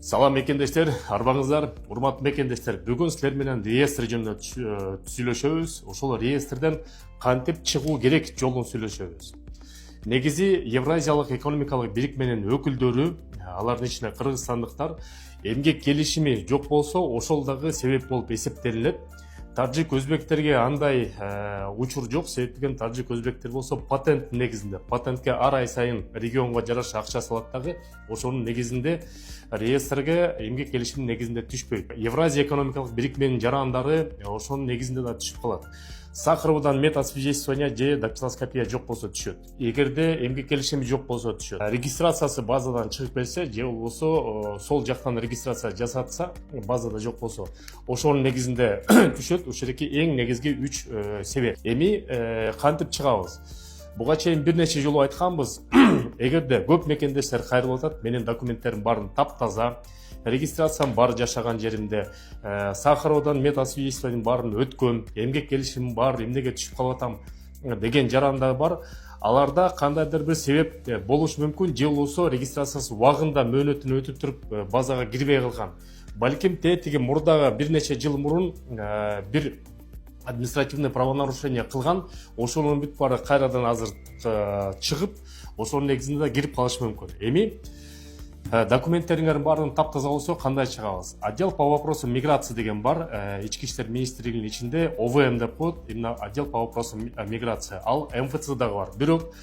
Салам мекендештер, арбаңыздар, урматтуу мекендештер. Бүгүн силер менен реестр жөнүндө сүйлөшөбүз. Ошол реестрден кантип чыгуу керек жолун сүйлөшөбүз. Негизи Евразиялык экономикалык бирикменин өкүлдөрү, алардын ичинде кыргызстандыктар, эмгек келишими жок болсо, ошол дагы себеп болуп эсептелинет. Тажик өзбектерге андай учур жок, себептен тажик өзбектер болсо патент негизинде, патентке ар ай сайын регионго жараша акча салат дагы, ошонун негизинде реестрге эмгек келишиминин негизинде түшпөйт. Евразия экономикалык бирикменин жарандары ошонун негизинде да түшүп калат. Сахаровдан медосвидетельствование же дактилоскопия жок болсо түшөт. Эгерде эмгек келишими жок болсо түшөт. Регистрациясы базадан чыгып келсе, же болбосо сол жактан регистрация жасатса, базада жок болсо, ошонун негизинде түшөт. Ушеки эң негизги 3 себеп. Эми кантип чыгабыз? Буга чейин бир нече жолу айтканбыз. Эгерде көп мекендештер кайрылып атат, менин документтерим баарын таптаза, регистрациям бар жашаган жеримде, Сахаровдан медосвидетельствованием баарын өткөм, эмгек келишимим бар, эмнеге түшүп калып атам деген жарандар бар. Аларда кандайдыр бир себеп болушу мүмкүн, же болбосо регистрациясы убагында мөөнөтүн өтүп туруп базага кирбей калган. Балким тетиги мурдагы бир нече жыл мурун бир административный правонарушение кылган, ошонун бүт баары кайрадан азыр чыгып, ошонун негизинде кирип калышы мүмкүн. Эми документтериңердин баарын таптаза болсо кандай чыгабыз? Отдел по вопросам миграции деген бар, ички иштер министрлигинин ичинде ОВМ деп коет, именно отдел по вопросам миграции. Ал МФЦ дагы бар. Бирок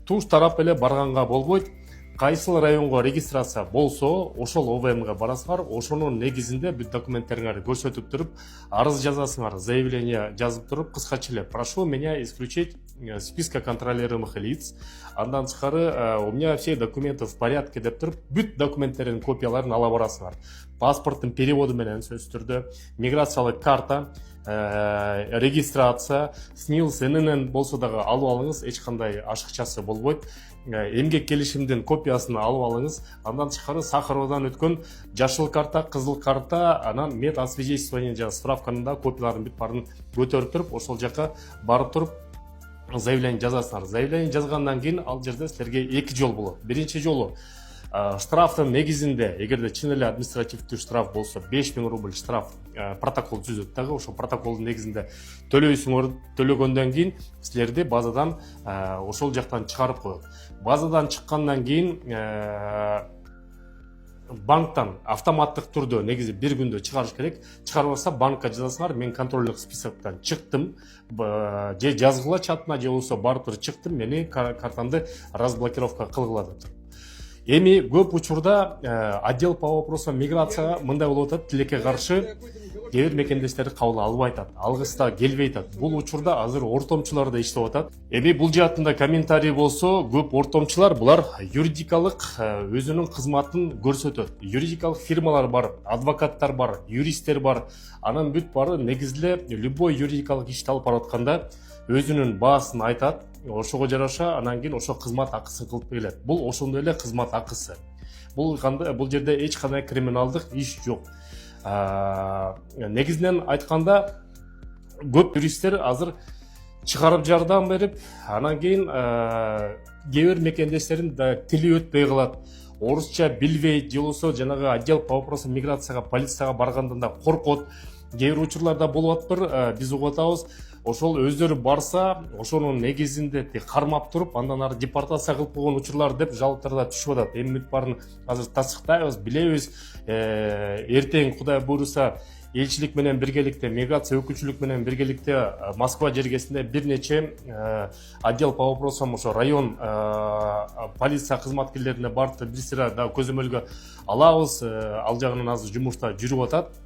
туш тарап эле барганга болбойт. Кайсыл районго регистрация болсо, ошол ОВМга барасыңар, ошонун негизинде бүт документтериңерди көрсөтүп туруп, арыз жазасыңар, заявление жазып туруп, кыскача эле: прошу меня исключить списка контролируемых лиц. Андан тышкары у меня все документы в порядке деп туруп, бүт документтердин копияларын ала барасыңар. Паспорттун переводу менен сөзсүз түрдө, миграциялык карта, регистрация, СНИЛС, ННН болсо дагы алып алыңыз, эч кандай ашыкчасы болбойт. Эмгек келишимдин копиясын алып алыңыз. Андан тышкары Сахаровдан өткөн жашыл карта, кызыл карта, анан медосвидетельствование жана справканын да копияларын бүт баарын көтөрүп туруп, ошол жака барып туруп заявление жазасыңар. Заявление жазгандан кийин ал жерде силерге 2 жол болот. Биринчи жолу штрафтын негизинде, эгерде чын эле административдүү штраф болсо, 5000 рубль штраф протокол түзөт дагы, ошол протоколдун негизинде төлөйсүңөр. Төлөгөндөн кийин силерди базадан ошол жактан чыгарып коет. Базадан чыккандан кийин банктан автоматтык түрдө негизи бир күндө чыгарыш керек. Чыгарбаса банкка жазасыңар: мен контрольдук списоктон чыктым, же жазгыла чатына, же болбосо барып туруп чыктым, мени картамды разблокировка кылгыла деп. Эми көп учурда отдел по вопросам миграцияга мындай болуп атат: тилекке каршы кээ бир мекендештер кабыл албай атат, алгыста келбей атат. Бул учурда азыр ортомчулар да иштеп атат. Эми бул жаатында комментарий болсо, көп ортомчулар булар юридикалык өзүнүн кызматын көрсөтөт. Юридикалык фирмалар бар, адвокаттар бар, юристтер бар. Анын бүт баары негизде любой юридикалык ишти алып баратканда өзүнүн баасын айтат. Ошого жараша анан кийин ошо кызмат акысын кылып келет. Бул ошондой эле кызмат акысы. Бул жерде эч кандай криминалдык иш жок. Негизинен айтканда, көп юристтер азыр чыгарып жардам берип, анан кийин кээ бир мекендештердин тили өтпөй калат. Орусча билбейт, же болбосо жанагы отдел по вопросам миграцияга, полицияга баргандан да коркот. Кээ бир учурларда болуп атпыр, биз угуп атабыз. Ошол өздөрү барса, ошонун негизинде кармап туруп, андан ары депортация кылып койгон учурлар деп жалоптарда түшүп атат. Эми бүт баарын азыр тастыктайбыз, билебиз. Эртең Кудай буйруса элчилик менен биргеликте, миграция өкүлчүлүк менен биргеликте Москва жергесинде бир нече отдел по вопросам ошо район полиция кызматкерлерине барып бир сыра да көзөмөлгө алабыз. Ал жагынан азыр жумушта жүрүп атат.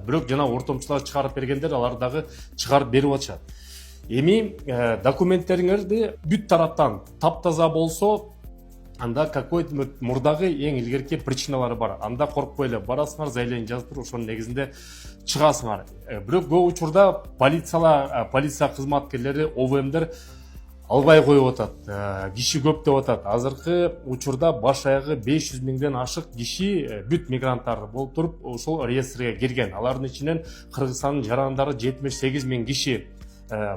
Бирок жана ортомчулар чыгарып бергендер, алар дагы чыгарып берип атышат. Эми документтериңерди бүт тараптан таптаза болсо, анда какой-то мурдагы эң илгерки причиналары бар. Анда коркпой эле барасыңар, заявление жазып туруп, ошонун негизинде чыгасыңар. Бирок көп учурда полиция кызматкерлери, ОВМдер албай коюп атат. Киши көп деп атат. Азыркы учурда баш аягы 500 миңден ашык киши бүт мигранттар болуп туруп ошол реестрге кирген. Алардын ичинен Кыргызстандын жарандары 78 миң киши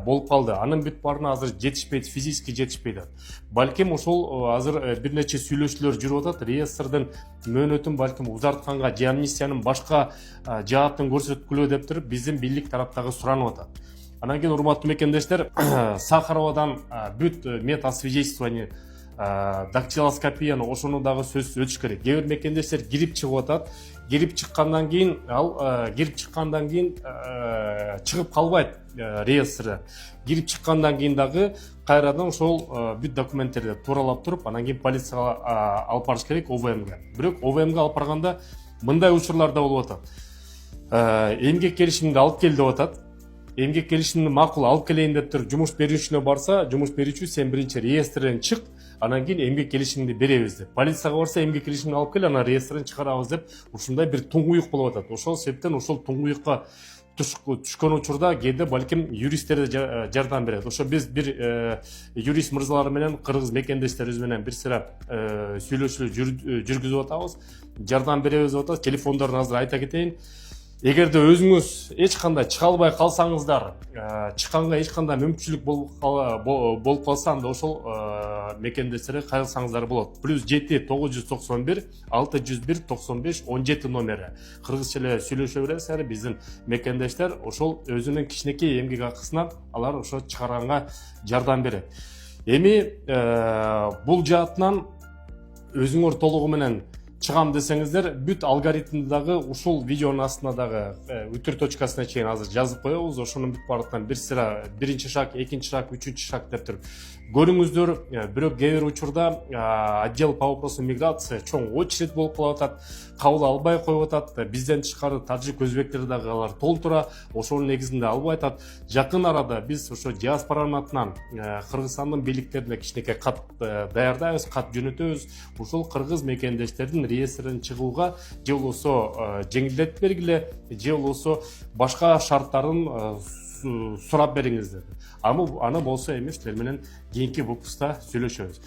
болуп калды. Анын бүт баарына азыр жетишпейт, физически жетишпейт. Балким ошол азыр бир нече сүйлөшүүлөр жүрүп атат. Реестрдин мөөнөтүн балким узартканга же амнистиянын башка жаатын көрсөткүлө деп туруп биздин бийлик тараптагы суранып атат. Анан кийин урматтуу мекендештер, Сахаровадан бүт медосвидетельствование, дактилоскопияны ошону дагы сөзсүз өтүш керек. Кээ бир мекендештер кирип чыгып атат. Кирип чыккандан кийин чыгып калбайт реестрден. Кирип чыккандан кийин дагы кайрадан ошол бүт документтерди тууралап туруп, анан кийин полицияга алып барыш керек, ОВМге. Бирок ОВМге алып барганда мындай учурлар да болуп атат. Эмгек келишимди алып кел деп атат. Эмгек келишимди макул алып келейин деп туруп жумуш берүүчүнө барса, жумуш берүүчү сен биринчи реестрден чык, анан кийин эмгек келишимди беребиз деп. Полицияга барса эмгек келишимди алып кел, анан реестрден чыгарабыз деп, ушундай бир туңгуюк болуп атат. Ошол себептен ошол туңгуюкка түшкөн учурда кээде балким юристтер жардам берет. Ошо биз бир юрист мырзалар менен, кыргыз мекендештерибиз менен бир сыра сүйлөшүүлөр жүргүзүп атабыз. Жардам беребиз деп атабыз. Телефондорун азыр айта кетейин. Эгерде өзүңүз эч кандай чыга албай калсаңыздар, чыкканга эч кандай мүмкүнчүлүк болуп калса, анда ошол мекендештерге кайрылсаңыздар болот. +7 991 601 95 17 номери. Кыргызча эле сүйлөшө бересиздер. Биздин мекендештер ошол өзүнүн кичинекей эмгек акысынан алар ошо чыгарганга жардам берет. Эми бул жаатынан өзүңөр толугу менен чыгам десеңиздер, бүт алгоритмди дагы ушул видеонун астына дагы үтүр точкасына чейин азыр жазып коебуз. Ошонун бүт баардыгынан бир сыра биринчи шаг, экинчи шаг, үчүнчү шаг деп туруп көрүңүздөр. Бирок кээ бир учурда отдел по вопросу миграции чоң очередь болуп калып атат, кабыл албай коюп атат. Бизден тышкары тажик, өзбектер дагы алар толтура, ошонун негизинде албай атат. Жакын арада биз ошо диаспоранын атынан Кыргызстандын бийликтерине кичинекей кат даярдайбыз, кат жөнөтөбүз. Ушул кыргыз мекендештердин реестрден чыгууга же болбосо жеңилдетип бергиле, же болбосо башка шарттарын сурап бериңиз деп. Аны болсо эми силер менен кийинки выпускта сүйлөшөбүз.